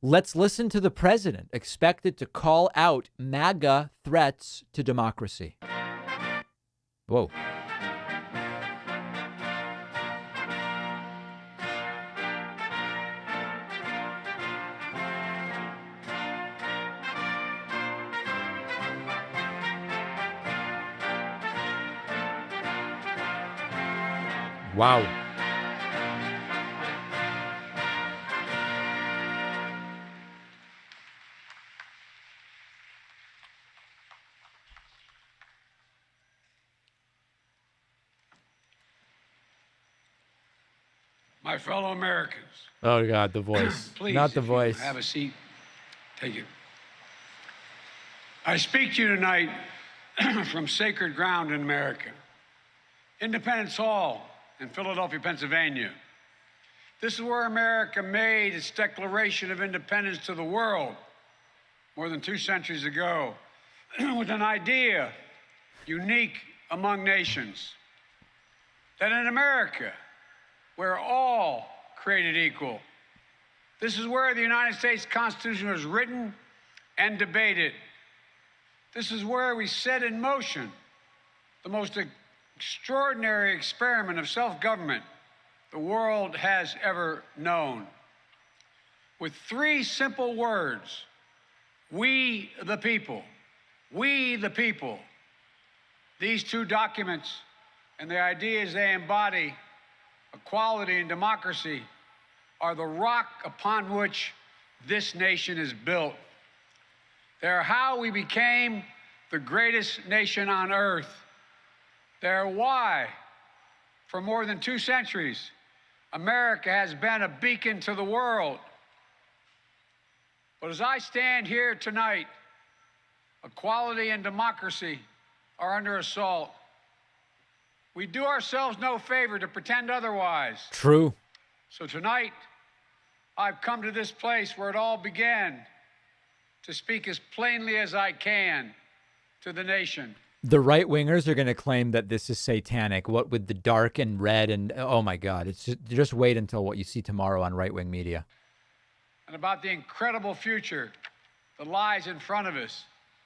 Let's listen to the president expected to call out MAGA threats to democracy. Whoa. Wow. My fellow Americans. Oh, God, the voice. Please, Not the if voice. You have a seat. Take it. I speak to you tonight from sacred ground in America. Independence Hall in Philadelphia, Pennsylvania. This is where America made its Declaration of Independence to the world more than 2 centuries ago with an idea unique among nations, that in America, we're all created equal. This is where the United States Constitution was written and debated. This is where we set in motion the most extraordinary experiment of self-government the world has ever known. With 3 simple words: we the people, we the people. These 2 documents and the ideas they embody, equality and democracy, are the rock upon which this nation is built. They're how we became the greatest nation on earth. They're why, for more than 2 centuries, America has been a beacon to the world. But as I stand here tonight, equality and democracy are under assault. We do ourselves no favor to pretend otherwise. True. So tonight, I've come to this place where it all began to speak as plainly as I can to the nation. The right-wingers are going to claim that this is satanic, what with the dark and red and, oh my God, it's just wait until what you see tomorrow on right-wing media. And about the incredible future that lies in front of us,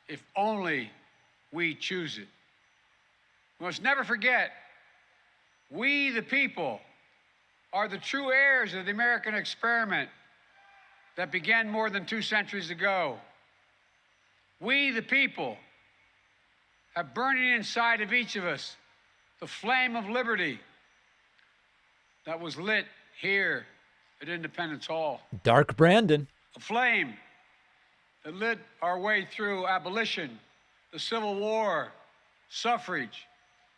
if only we choose it. We must never forget, we the people are the true heirs of the American experiment that began more than 2 centuries ago. We the people have burning inside of each of us the flame of liberty that was lit here at Independence Hall. Dark Brandon. A flame that lit our way through abolition, the Civil War, suffrage,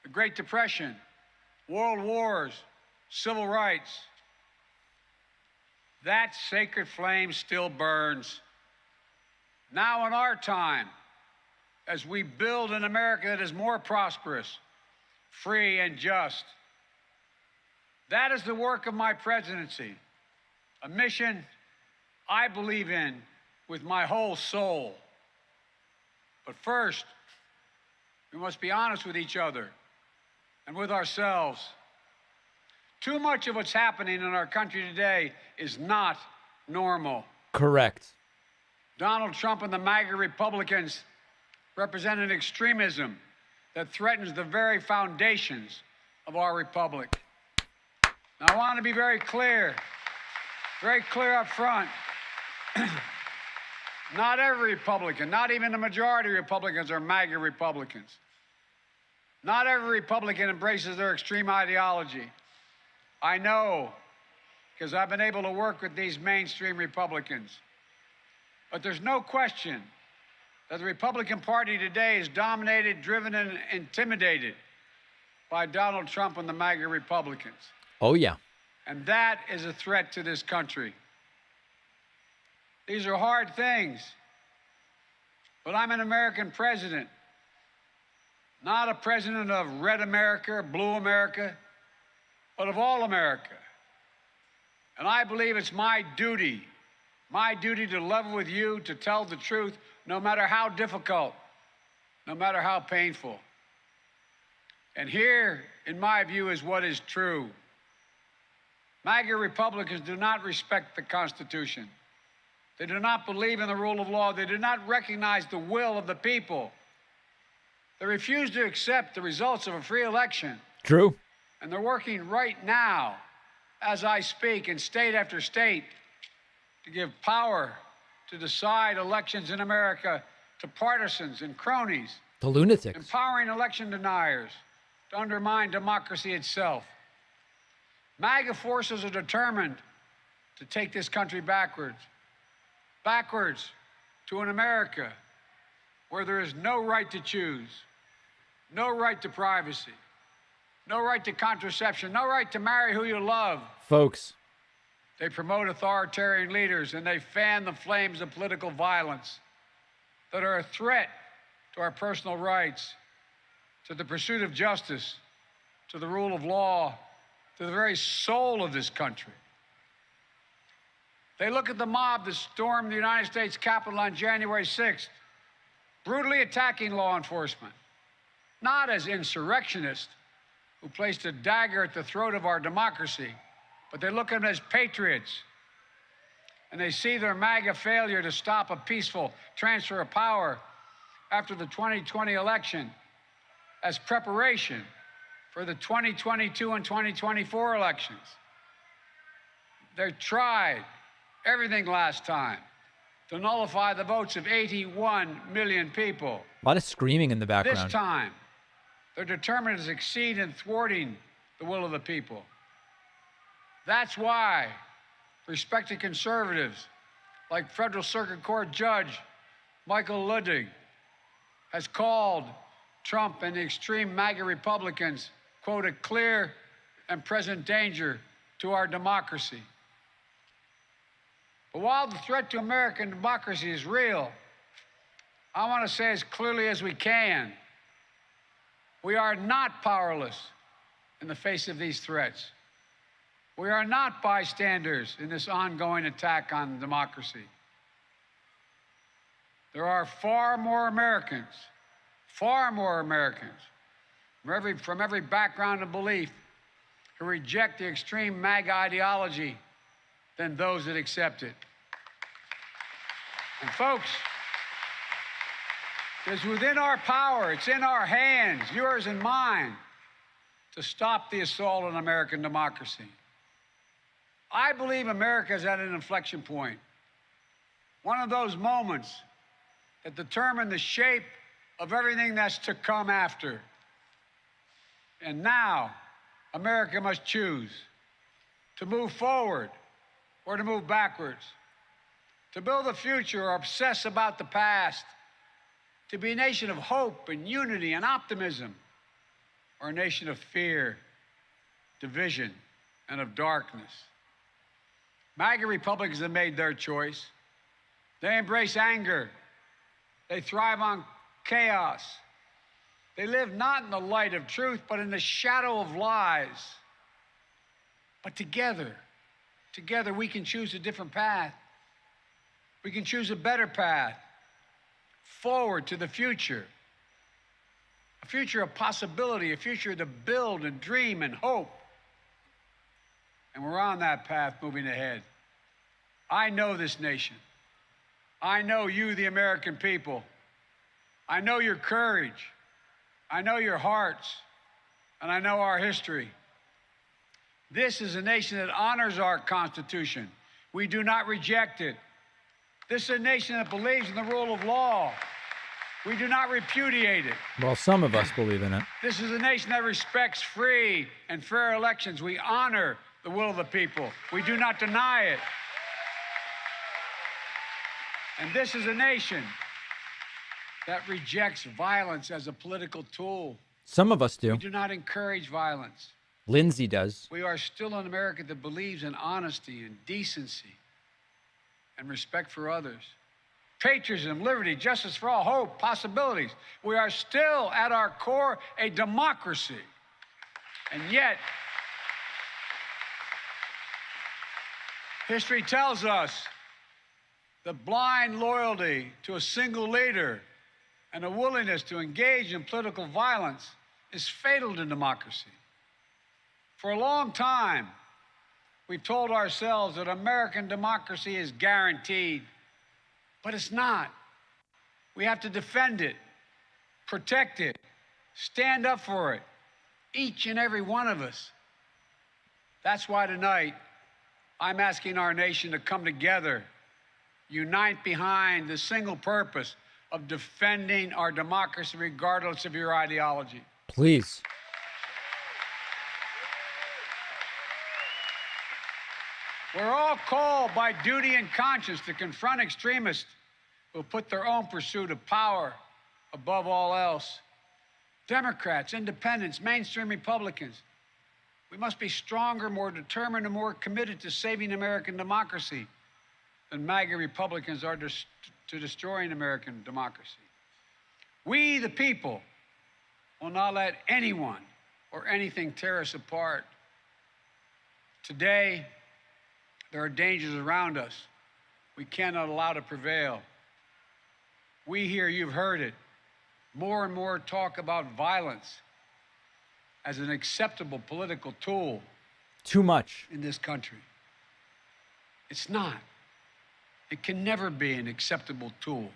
the Great Depression, world wars, civil rights. That sacred flame still burns. Now in our time, as we build an America that is more prosperous, free, and just. That is the work of my presidency, a mission I believe in with my whole soul. But first, we must be honest with each other and with ourselves. Too much of what's happening in our country today is not normal. Correct. Donald Trump and the MAGA Republicans represent an extremism that threatens the very foundations of our republic. Now, I want to be very clear up front. Not every Republican, not even the majority of Republicans are MAGA Republicans. Not every Republican embraces their extreme ideology. I know, because I've been able to work with these mainstream Republicans. But there's no question that the Republican Party today is dominated, driven, and intimidated by Donald Trump and the MAGA Republicans. Oh, yeah. And that is a threat to this country. These are hard things. But I'm an American president, not a president of red America or blue America, but of all America. And I believe it's my duty to level with you, to tell the truth, no matter how difficult, no matter how painful. And here, in my view, is what is true. MAGA Republicans do not respect the Constitution. They do not believe in the rule of law. They do not recognize the will of the people. They refuse to accept the results of a free election. True. And they're working right now, as I speak, in state after state, to give power to decide elections in America to partisans and cronies, The lunatics. empowering election deniers to undermine democracy itself. MAGA forces are determined to take this country backwards to an America where there is no right to choose, no right to privacy, no right to contraception, no right to marry who you love. Folks. They promote authoritarian leaders and they fan the flames of political violence that are a threat to our personal rights, to the pursuit of justice, to the rule of law, to the very soul of this country. They look at the mob that stormed the United States Capitol on January 6th, brutally attacking law enforcement, not as insurrectionists who placed a dagger at the throat of our democracy, but they look at them as patriots. And they see their MAGA failure to stop a peaceful transfer of power after the 2020 election as preparation for the 2022 and 2024 elections. They tried everything last time to nullify the votes of 81 million people. A lot of screaming in the background. This time, they're determined to succeed in thwarting the will of the people. That's why respected conservatives like Federal Circuit Court Judge Michael Ludwig has called Trump and the extreme MAGA Republicans, quote, a clear and present danger to our democracy. But while the threat to American democracy is real, I want to say as clearly as we can, we are not powerless in the face of these threats. We are not bystanders in this ongoing attack on democracy. There are far more Americans from every background and belief who reject the extreme MAGA ideology than those that accept it. And folks, it's within our power, it's in our hands, yours and mine, to stop the assault on American democracy. I believe America is at an inflection point, one of those moments that determine the shape of everything that's to come after. And now, America must choose to move forward or to move backwards, to build a future or obsess about the past, to be a nation of hope and unity and optimism, or a nation of fear, division, and of darkness. MAGA Republicans have made their choice. They embrace anger. They thrive on chaos. They live not in the light of truth, but in the shadow of lies. But together we can choose a different path. We can choose a better path forward to the future. A future of possibility, a future to build and dream and hope. And we're on that path moving ahead. I know this nation. I know you, the American people. I know your courage. I know your hearts. And I know our history. This is a nation that honors our Constitution. We do not reject it. This is a nation that believes in the rule of law. We do not repudiate it. Well, some of us believe in it. This is a nation that respects free and fair elections. We honor the will of the people. We do not deny it. And this is a nation that rejects violence as a political tool. Some of us do. We do not encourage violence. Lindsay does. We are still an America that believes in honesty and decency and respect for others. Patriotism, liberty, justice for all, hope, possibilities. We are still, at our core, a democracy. And yet, history tells us that blind loyalty to a single leader and a willingness to engage in political violence is fatal to democracy. For a long time, we've told ourselves that American democracy is guaranteed But it's not. We have to defend it, protect it, stand up for it, each and every one of us. That's why tonight I'm asking our nation to come together, unite behind the single purpose of defending our democracy regardless of your ideology. Please. We're all called by duty and conscience to confront extremists who put their own pursuit of power above all else. Democrats, independents, mainstream Republicans, we must be stronger, more determined, and more committed to saving American democracy than MAGA Republicans are to destroying American democracy. We, the people, will not let anyone or anything tear us apart. Today, there are dangers around us we cannot allow to prevail. We here, you've heard it, more and more talk about violence as an acceptable political tool. Too much. In this country. It's not. It can never be an acceptable tool.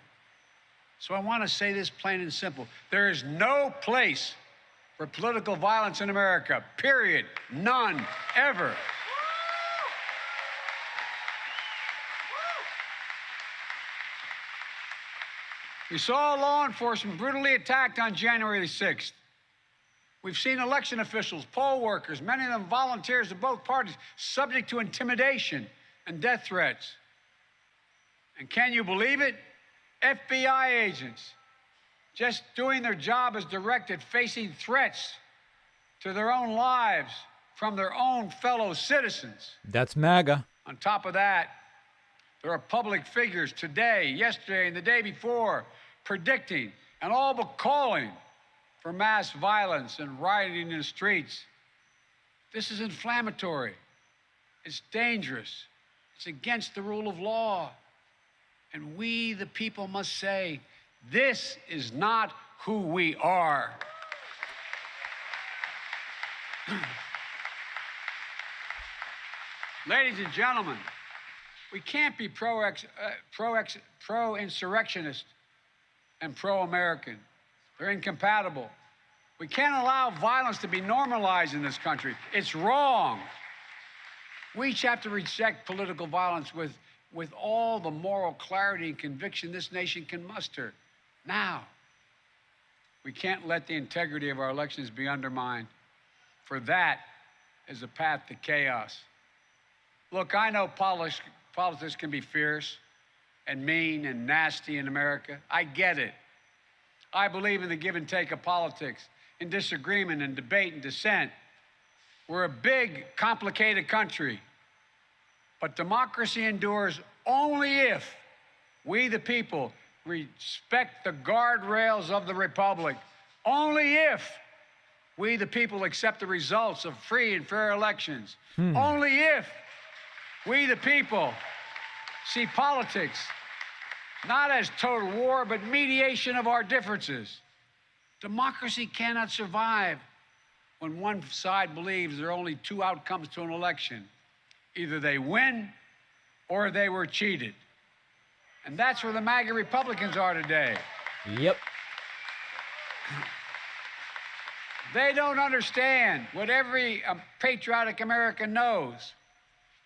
So I want to say this plain and simple. There is no place for political violence in America, period. None, ever. We saw law enforcement brutally attacked on January the 6th. We've seen election officials, poll workers, many of them volunteers of both parties, subject to intimidation and death threats. And can you believe it? FBI agents, just doing their job as directed, facing threats to their own lives from their own fellow citizens. That's MAGA. On top of that, there are public figures today, yesterday, and the day before predicting and all but calling for mass violence and rioting in the streets. This is inflammatory. It's dangerous. It's against the rule of law. And we, the people, must say, this is not who we are. Ladies and gentlemen, we can't be pro-insurrectionist and pro-American. They're incompatible. We can't allow violence to be normalized in this country. It's wrong. We each have to reject political violence with all the moral clarity and conviction this nation can muster. Now, we can't let the integrity of our elections be undermined, for that is a path to chaos. Look, I know politics can be fierce and mean and nasty in America. I get it. I believe in the give and take of politics, in disagreement and debate and dissent. We're a big, complicated country. But democracy endures only if we, the people, respect the guardrails of the republic. Only if we, the people, accept the results of free and fair elections. Only if we, the people, see politics not as total war, but mediation of our differences. Democracy cannot survive when one side believes there are only two outcomes to an election. Either they win or they were cheated. And that's where the MAGA Republicans are today. Yep. They don't understand what every patriotic American knows.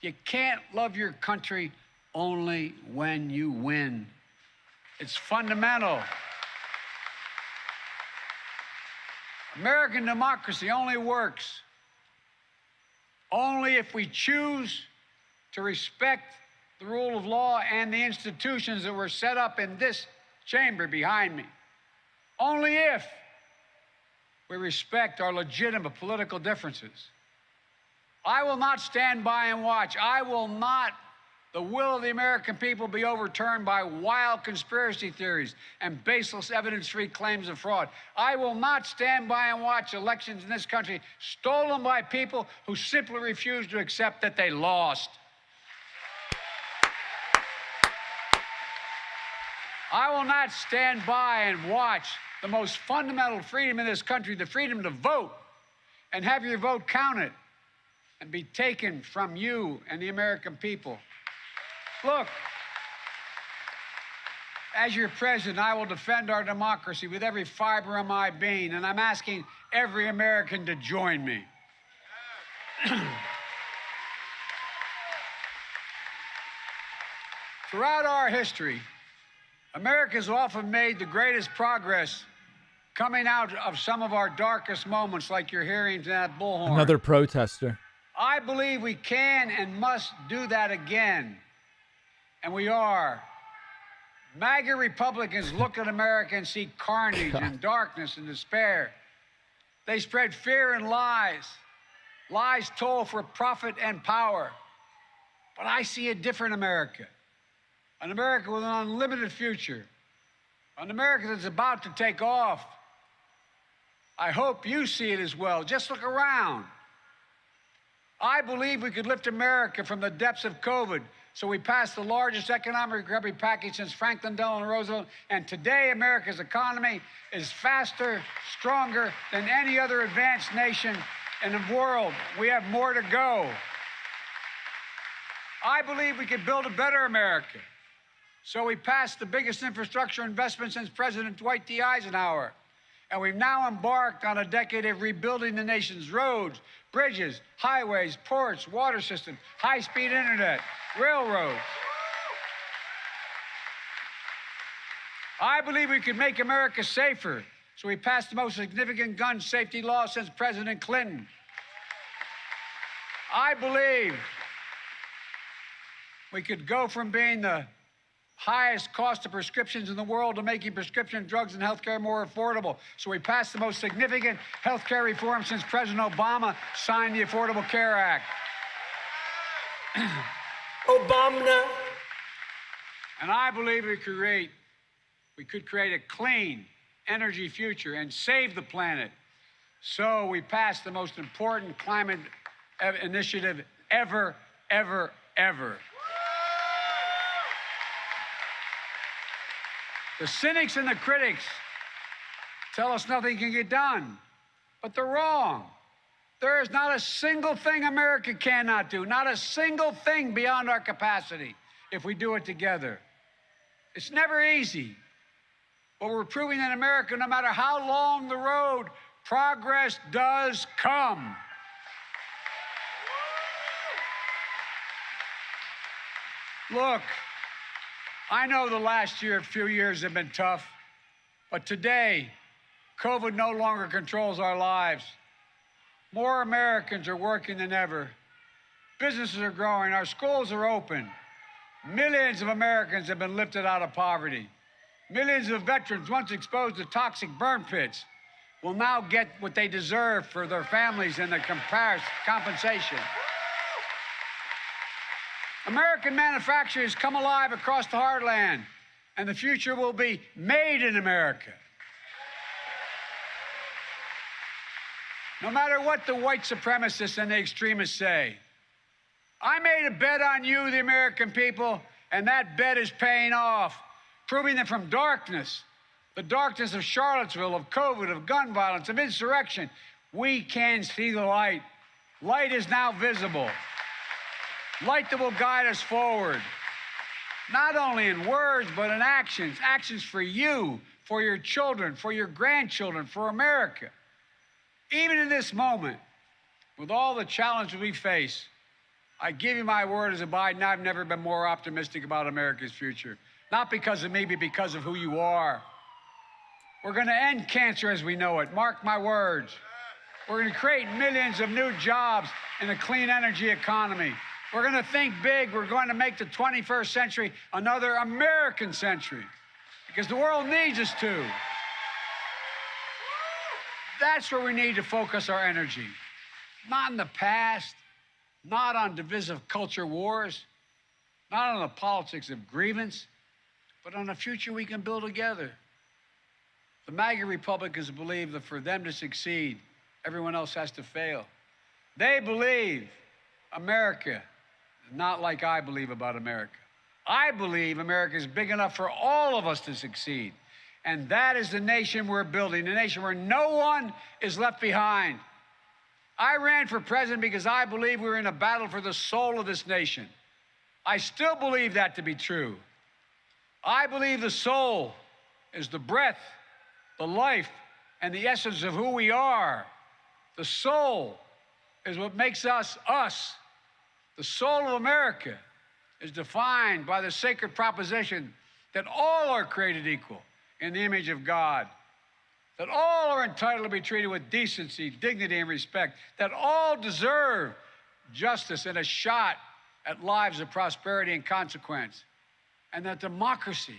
You can't love your country only when you win. It's fundamental. American democracy only works if we choose to respect the rule of law and the institutions that were set up in this chamber behind me. Only if we respect our legitimate political differences. I will not stand by and watch. I will not the will of the American people be overturned by wild conspiracy theories and baseless evidence-free claims of fraud. I will not stand by and watch elections in this country stolen by people who simply refuse to accept that they lost. I will not stand by and watch the most fundamental freedom in this country, the freedom to vote, and have your vote counted and be taken from you and the American people. Look, As your president, I will defend our democracy with every fiber of my being, and I'm asking every American to join me. Throughout our history, America's often made the greatest progress coming out of some of our darkest moments, like you're hearing that bullhorn. Another protester. I believe we can and must do that again, and we are. MAGA Republicans look at America and see carnage and darkness and despair. They spread fear and lies. Lies told for profit and power. But I see a different America. An America with an unlimited future. An America that's about to take off. I hope you see it as well. Just look around. I believe we could lift America from the depths of COVID. So we passed the largest economic recovery package since Franklin Delano Roosevelt. And today, America's economy is faster, stronger than any other advanced nation in the world. We have more to go. I believe we could build a better America. So we passed the biggest infrastructure investment since President Dwight D. Eisenhower. And we've now embarked on a decade of rebuilding the nation's roads, bridges, highways, ports, water systems, high-speed internet, railroads. I believe we could make America safer, so we passed the most significant gun safety law since President Clinton. I believe we could go from being the highest cost of prescriptions in the world to making prescription drugs and healthcare more affordable. So we passed the most significant healthcare reform since President Obama signed the Affordable Care Act. Obama. And I believe we could create a clean energy future and save the planet. So we passed the most important climate initiative ever, ever, ever. The cynics and the critics tell us nothing can get done, but they're wrong. There is not a single thing America cannot do, not a single thing beyond our capacity if we do it together. It's never easy, but we're proving that America, no matter how long the road, progress does come. Look, I know the last few years have been tough, but today, COVID no longer controls our lives. More Americans are working than ever. Businesses are growing, our schools are open. Millions of Americans have been lifted out of poverty. Millions of veterans once exposed to toxic burn pits will now get what they deserve for their families and their compensation. American manufacturing has come alive across the heartland, and the future will be made in America. No matter what the white supremacists and the extremists say, I made a bet on you, the American people, and that bet is paying off, proving that from darkness, the darkness of Charlottesville, of COVID, of gun violence, of insurrection, we can see the light. Light is now visible. Light that will guide us forward, not only in words, but in actions. Actions for you, for your children, for your grandchildren, for America. Even in this moment, with all the challenges we face, I give you my word as a Biden, I've never been more optimistic about America's future. Not because of me, but because of who you are. We're going to end cancer as we know it. Mark my words. We're going to create millions of new jobs in a clean energy economy. We're going to think big. We're going to make the 21st century another American century because the world needs us to. That's where we need to focus our energy. Not in the past, not on divisive culture wars, not on the politics of grievance, but on a future we can build together. The MAGA Republicans believe that for them to succeed, everyone else has to fail. They believe America is not like I believe about America. I believe America is big enough for all of us to succeed. And that is the nation we're building, a nation where no one is left behind. I ran for president because I believe we were in a battle for the soul of this nation. I still believe that to be true. I believe the soul is the breath, the life, and the essence of who we are. The soul is what makes us us. The soul of America is defined by the sacred proposition that all are created equal in the image of God, that all are entitled to be treated with decency, dignity, and respect, that all deserve justice and a shot at lives of prosperity and consequence, and that democracy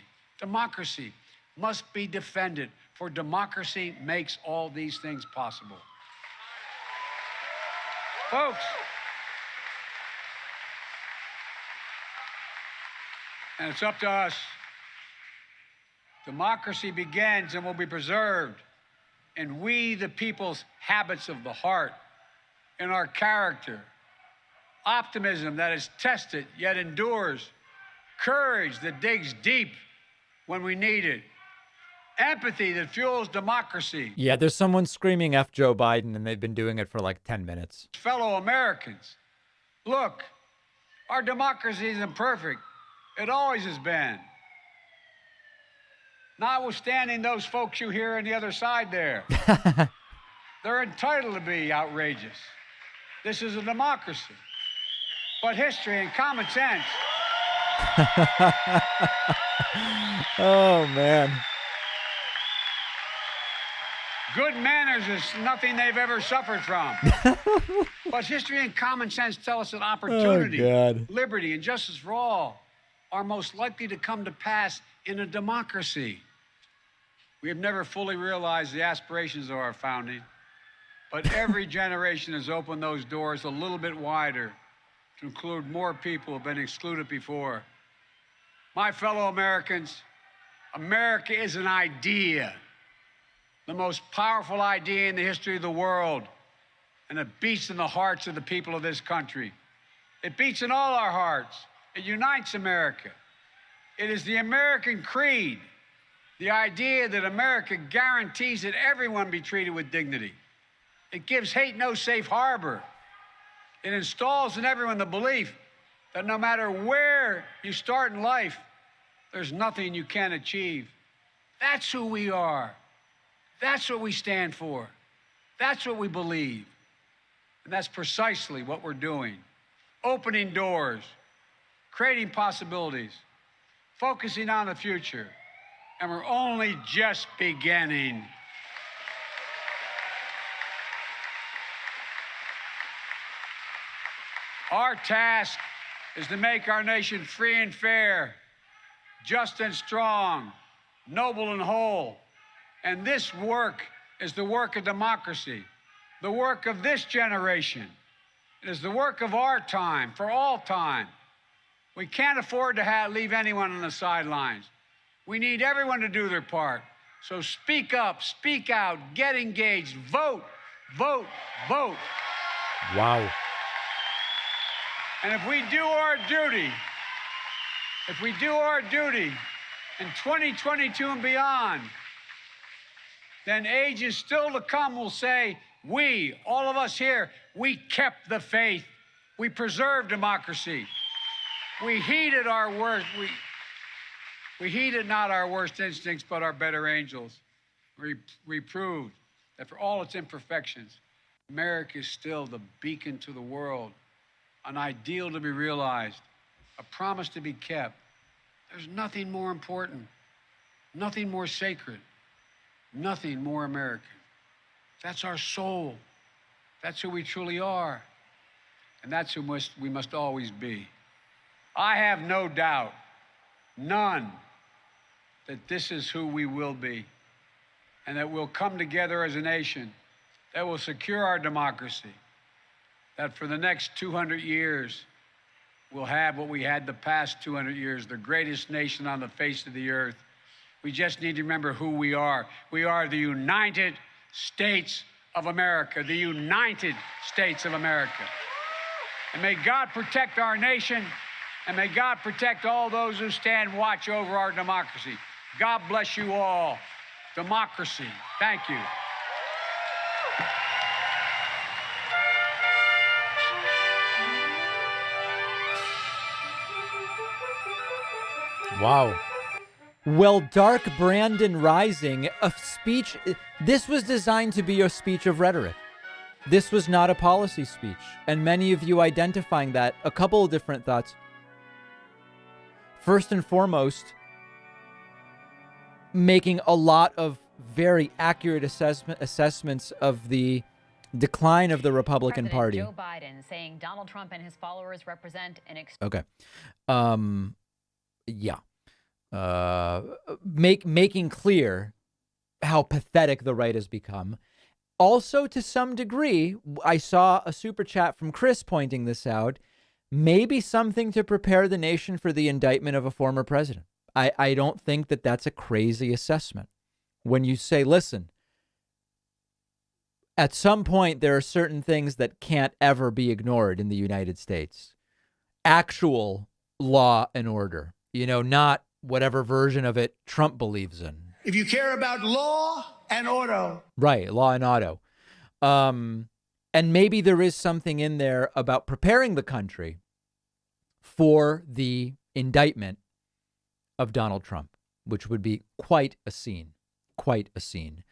must be defended, for democracy makes all these things possible. Folks, and it's up to us. Democracy begins and will be preserved in we, the people's habits of the heart, in our character, optimism that is tested yet endures, courage that digs deep when we need it, empathy that fuels democracy. Yeah, there's someone screaming F Joe Biden, and they've been doing it for like 10 minutes. Fellow Americans, look, our democracy isn't perfect. It always has been. Notwithstanding those folks you hear on the other side there. They're entitled to be outrageous. This is a democracy. But history and common sense. Oh, man. Good manners is nothing they've ever suffered from. But history and common sense tell us that opportunity, liberty, and justice for all are most likely to come to pass in a democracy. We have never fully realized the aspirations of our founding, but every generation has opened those doors a little bit wider to include more people who have been excluded before. My fellow Americans, America is an idea, the most powerful idea in the history of the world, and it beats in the hearts of the people of this country. It beats in all our hearts. It unites America. It is the American creed, the idea that America guarantees that everyone be treated with dignity. It gives hate no safe harbor. It installs in everyone the belief that no matter where you start in life, there's nothing you can't achieve. That's who we are. That's what we stand for. That's what we believe. And that's precisely what we're doing. Opening doors, creating possibilities, focusing on the future. And we're only just beginning. Our task is to make our nation free and fair, just and strong, noble and whole. And this work is the work of democracy, the work of this generation. It is the work of our time, for all time. We can't afford to leave anyone on the sidelines. We need everyone to do their part. So speak up, speak out, get engaged, vote, vote, vote. Wow. And if we do our duty in 2022 and beyond, then ages still to come will say, we, all of us here, we kept the faith. We preserved democracy. We heeded our worst. We heeded not our worst instincts, but our better angels. We proved that for all its imperfections, America is still the beacon to the world, an ideal to be realized, a promise to be kept. There's nothing more important, nothing more sacred, nothing more American. That's our soul. That's who we truly are. And that's who we must always be. I have no doubt, none, that this is who we will be, and that we'll come together as a nation that will secure our democracy, that for the next 200 years, we'll have what we had the past 200 years, the greatest nation on the face of the earth. We just need to remember who we are. We are the United States of America, the United States of America. And may God protect our nation, and may God protect all those who stand watch over our democracy. God bless you all. Democracy. Thank you. Wow. Well, Dark Brandon Rising, a speech. This was designed to be a speech of rhetoric. This was not a policy speech. And many of you identifying that, a couple of different thoughts. First and foremost, making a lot of very accurate assessments of the decline of the Republican Party. Joe Biden saying Donald Trump and his followers represent an okay. Yeah. Making clear how pathetic the right has become. Also, to some degree, I saw a super chat from Chris pointing this out. Maybe something to prepare the nation for the indictment of a former president. I don't think that that's a crazy assessment. When you say, listen, at some point, there are certain things that can't ever be ignored in the United States. Actual law and order, not whatever version of it Trump believes in. If you care about law and order. Right, law and auto. And maybe there is something in there about preparing the country for the indictment of Donald Trump, which would be quite a scene.